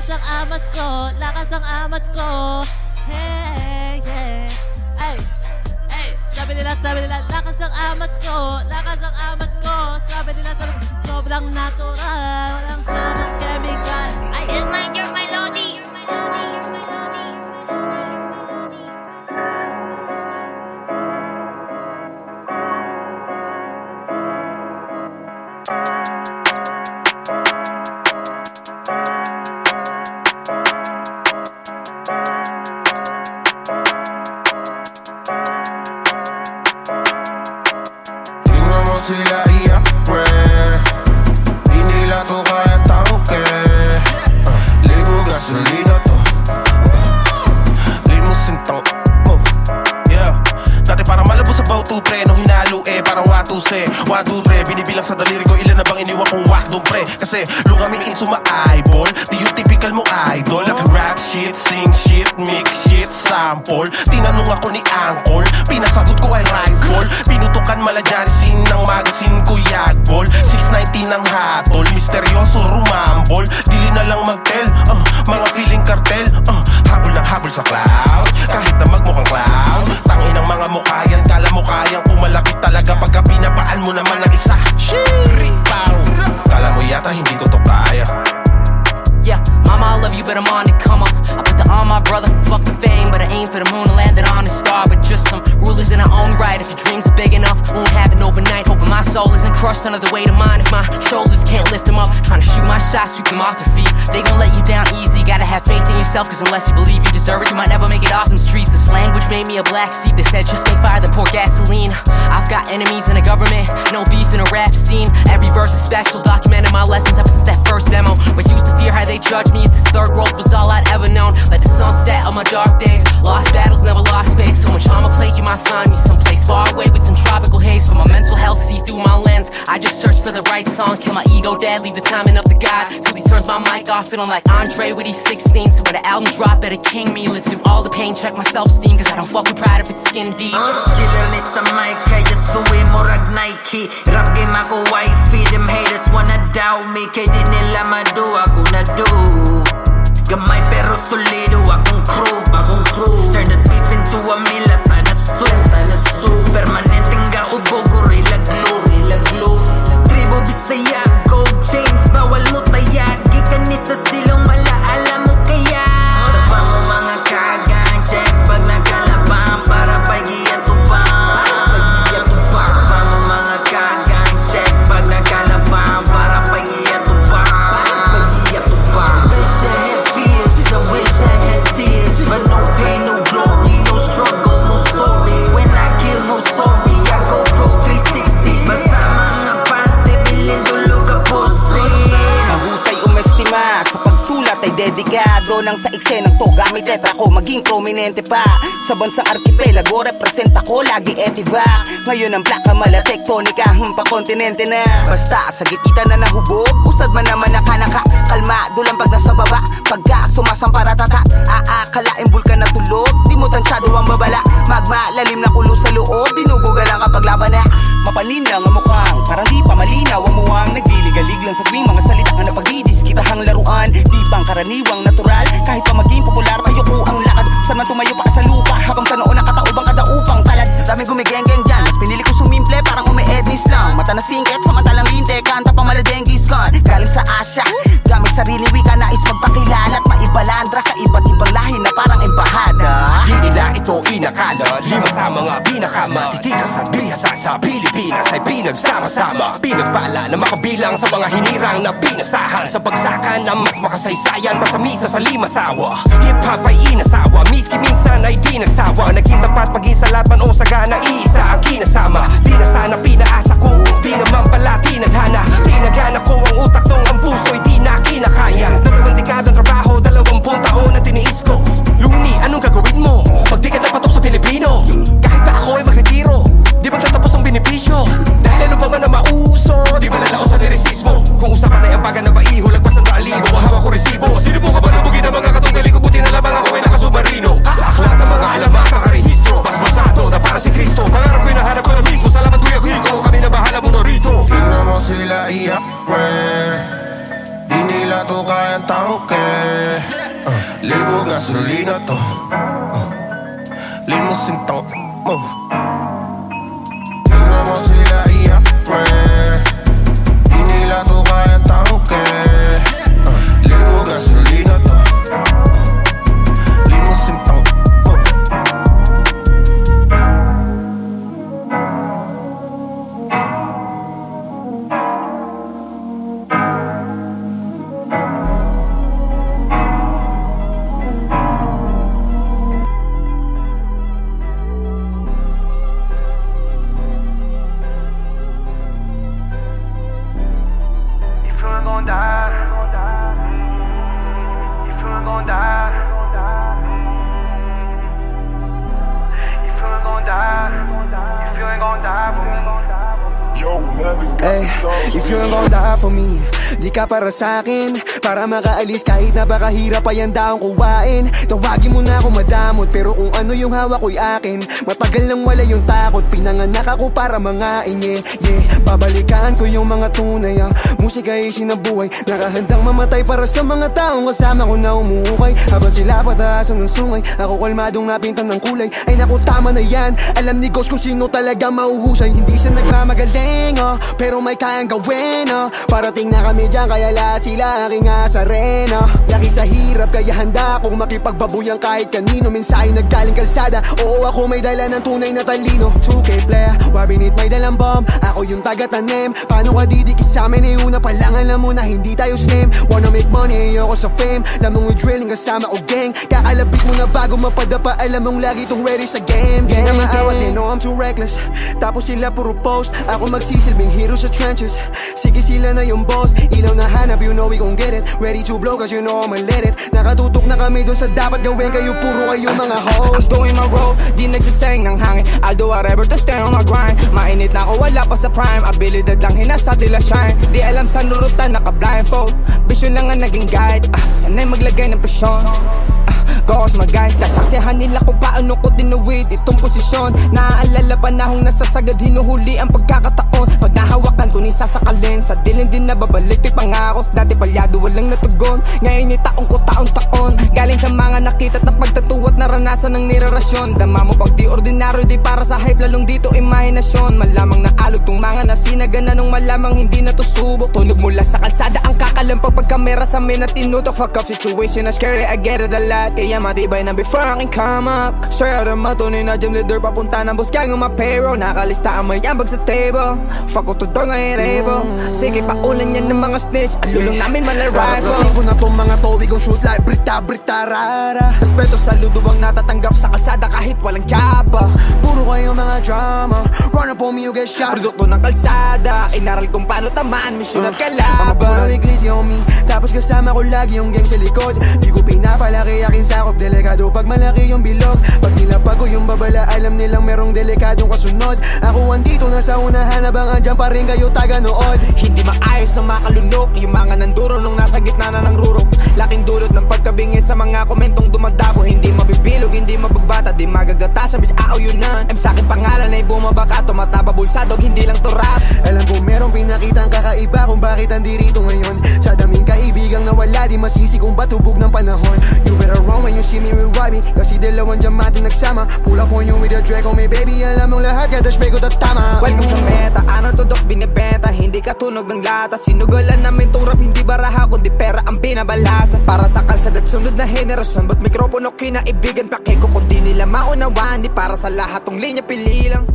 lakas ang amas ko, lakas ang amas ko. Hey, yeah. Ay, ay, sabi nila, lakas ang amas ko, lakas ang amas ko. Sabi nila, sobrang natural, walang halong chemical. Ay, You're my lodi. You're my lodi. You're my lodi. Tingnan mo sila iyak, pre. Di nila to kaya tangke. Libo gasolina to, limusin to. Yeah. Dati parang malabo sa bautu, pre. Nung hinalo parang watuse. 1, 2, 3, binibilang sa daliri ko. Ilan na bang iniwan kong wakdong, pre? Kasi lungamin into my eyeball. Di yung typical mo idol. Like rap shit, sing shit, mix shit, sample. Tinanong ako ni Angkol, pinasagot ko ay rifle. Pinutukan malajansin ng magazine ko yagbol. 690 ng hatol, misteryoso rumambol. Dili na lang magtel, mga feeling cartel. Habol ng habol sa cloud, kahit na magmukhang clown. Tangin ng mga mukha yan, kala mo kayang pumalapit talaga. Pagka pinabaan mo naman ng isa, kala mo yata hindi ko to kaya. Yeah, mama, I love you, but I'm on the come up. I put the on my brother, fuck the fame, but I aim for the moon and landed on a star. But just some rulers in our own right. If your dreams are big enough, won't happen overnight. Hoping my soul isn't crushed under the weight of mine. If my shoulders can't lift them up, trying to shoot my shots, sweep them off their feet. They gon' let you down easy, gotta have faith in yourself. Cause unless you believe you deserve it, you might never make it off them streets. This language made me a black sheep. They said just make fire, then pour gasoline. I've got enemies in the government, no beef in a rap scene. Every verse is special, documented my lessons ever since that first demo. But used to fear how they judge me if this third world was all I'd ever known. Let the sun set on my dark days. Lost battles, never lost faith. So much trauma plague, you might find me someplace far away with some tropical haze. For my mental health, see through my lens. I just search for the right song, kill my ego dead, leave the timing up to God. Till he turns my mic off, feeling like Andre with these 16. So when the album drop, better king me. Live through all the pain, check my self-esteem. Cause I don't fuck with pride if it's skin deep. Killer ni sa mic, kaya suwi murag Nike. Rap game ako wifey, them haters wanna doubt me. Kaya di nila madu, ako na do. Gamay pero solido, akong crew. Turn the beef into a meal at tanasu. Permanenteng gaubog, gorilla glue. Tribo Bisaya, gold chains, bawal mo tayagi. Kani sa silong malaala mo kaya. Tabang mo mga kagang check pag nagkalabang para pagiyan tubang. Tabang mo mga kagang check pag nagkalabang para pagiyan tubang. Wish I had fears, I wish I had tears, but no pain, no glory, no struggle, no story. When I kill, no sorry, I go pro 360. Basta mga pante, bilin dulo ka poste. Mahusay umestima, sa pagsulat ay dedikado. Nang sa eksenang to, gamit letra ko, maging prominente pa. Sa bansang arkipelago, represent ako, lagi etiva. Ngayon ang plaka malatek, tonika, pa-kontinente na. Basta sa gitita na nahubog, usad man naman nakanaka. Kalmado lang pag nasa baba, pagka sumasampara tata. Aakalaing bulkan na tulog, di mo tansyado ang babala. Magma, lalim na kulo sa loob, binubuga lang kapag laban na. Mapanin lang ang mukhang, parang di pa malinaw ang muwang. Nagliligalig lang sa tuwing mga salita nga napagdidiskitahang laruan. Di pang karaniwang natural, kahit pa maging popular, ayoko ang lakad. Saan man tumayo pa sa lupa, habang sa noon nakataubang kadaupang palad. Sa daming gumigeng-geng dyan, mas pinili ko sumimple, parang umi-ednis lang. Mata na singket, samantalang linte, kanta pa maladengis kan. Galing sa Asya, gamit sarili wika, nais magpakilala at maibalandra sa iba't ibang lahi na parang embahada. Di nila ito inakala, lima sa mga pinakamatitigas sa bihasa sa Pilipinas ay pinagsama-sama. Pinagpala na makabilang sa mga hinirang na pinasahan. Sa bagsakan na mas makasaysayan pa sa misa sa limasawa. Hip-hop ay inasawa, miski minsan ay di nagsawa. Naging tapat maging sa laban o sagana, iisa ang kinasama. Di na sana pinaasa ko, di naman pala tinadhana. Tinagana ko ang utak nung ang puso'y di na kinakaya. 2 dekadang trabaho, 20 taon na tiniis ko. Luni, anong gagawin mo? Pag di ka napatok sa Pilipino, kahit na ako ay magretiro, di ba tatapos ang benepisyo? Dahil ano pa man na mauso, di ba lalao sa lirisismo? Kung usapan ay ang baga na maiho, lagpas ng 2,000, mahawak ko resibo. Sino po ka ba nabugin ang mga katunggali ko? Buti na lamang ako ay nakasumarino. Sa aklat ang mga alamat, makarehistro, basbasado na para si Kristo. Pangarap ko'y nahanap ko na mismo, salamat Kuya Kiko, kami na bahala mo narito. Tingnan mo sila iyak, pre. Di nila to kayang tao Libo gasolina to Limusin tang mo Di naman sila i-apre Di nila to kaya tangke Libo gasolina to Limusin tang mo If you ain't gon' die, if you ain't gon' die, if you ain't gon' die, if you ain't gon' die for me. Ay, if you ain't gon' die for me, di ka para sa'kin. Para makaalis kahit napakahirap pa yan daong kuwain. Tawagin mo na ako madamot, pero kung ano yung hawak ko'y akin. Matagal nang wala yung takot, pinanganak ako para mangain. Yeah, babalikan ko yung mga tunay. Musika ay sinabuhay, nakahandang mamatay para sa mga taong kasama ko na umuukay. Habang sila pataasan ng sungay, ako kalmadong napintan ng kulay. Ay naku, tama na yan, alam ni Ghost kung sino talaga mauhusay. Hindi siya nagmamagaling, pero may kayang gawin, parating na kami dyan, kaya lahat sila aking asarena. Laki sa hirap, kaya handa akong makipagbabuyan kahit kanino. Mensahe naggaling kalsada, oo ako may dala ng tunay na talino. 2K player, wabinit may dalang bomb, ako yung taga-tanim. Paano ka didikit sa amin, una pa lang alam mo na hindi tayo same. Wanna make money, ayoko sa fame. Lamang with drilling kasama o gang. Kakalabit mo na bago mapadapa, alam mong lagi tong ready sa game. Di na maawat, they know I'm too reckless. Tapos sila puro post, ako magsisilbing hero sa trenches. Sige sila na yung boss, ilaw na hanap, you know we gon' get it. Ready to blow cause you know I'ma let it. Nakatutok na kami dun sa dapat gawin, kayo puro kayo mga hoes. I'm doing my role, di nagsisayang ng hangin. I'll do whatever to stay on my grind. Mainit na ako, wala pa sa prime. Abilidad lang hinasa tila shine. Di alam saan lurutan, naka-blindfold. Vision lang ang naging guide. Sanay maglagay ng presyon. Cause my guys, sasaksihan nila kung paano ko tinuwid itong posisyon. Naaalala panahong nasasagad, hinuhuli ang pagkakataon. Pag nahawakan ko ni sasakalin, sa dilin din nababalik di pangako. Dati palyado walang natugon, ngayon itaong ko taon-taon. Galing sa mga nakita at pagtatuwa at naranasan ng nirarasyon. Dama mo pag di ordinaryo, di para sa hype, lalong dito imahinasyon. Malamang naalog tong mga nasinagan, anong malamang hindi na to subok. Tunog mula sa kalsada ang kakalampag, pag kamera sa amin at tinutok. Fuck up situation na scary, I get it a lot. Kaya matibay na before I can come up. Sure, ada matunay na gym leader, papunta ng boss gang my payroll. Nakalista ang may ambag sa table. Fuck ko to door ngayon able. Sige, paulan yan ng mga snitch, alulong namin malarifle. Karating ko na tong mga to, we gon' shoot like Brita rara. Respeto sa ludo ang natatanggap sa kalsada kahit walang tsaba. Puro kayo mga drama, run up on me you get shot. Produkto ng kalsada, inaral kung paano tamaan, misyon at Puro kalaban. iglesia on me, tapos kasama ko lagi yung gang sa likod. Di ko pinapalaki aking sakop, delikado pag malaki yung bilog. Pag nilapag ko yung babala, alam nilang merong delikadong kasunod. Ako andito na sa unahan, habang andyan pa rin kayo taga-nood. Hindi maayos na makalunok yung mga nanduro nung nasa gitna na ng rurok. Laking dulot ng pagkabingi sa mga komentong dumadabo. Hindi mabibilog, hindi mabagbata, di magagatasan, bitch aaw yun na. Sa'kin pangalan ay bumabaka, tumataba bulsadog, hindi lang to rap. Alam ko merong pinakitang kakaiba kung bakit andirito ngayon. Sa daming kaibigang nawala, di masisi kung ba't hubog ng panahon. You better run when you see me revive me, kasi dalawang diamante nagsama. Pull up on you with a Draco, may baby, alam mong lahat, kada shpay ko tatama. Welcome sa meta, unorthodox binibenta, hindi katunog ng lata. Sinugalan namin tong rap, hindi baraha kundi pera ang binabalasa. Para sa kalsada at sunod na henerasyon, ba't mikropono kinaibigan, pakeko kung di nila maunawaan. Di para sa lahat tong linya, pili lang.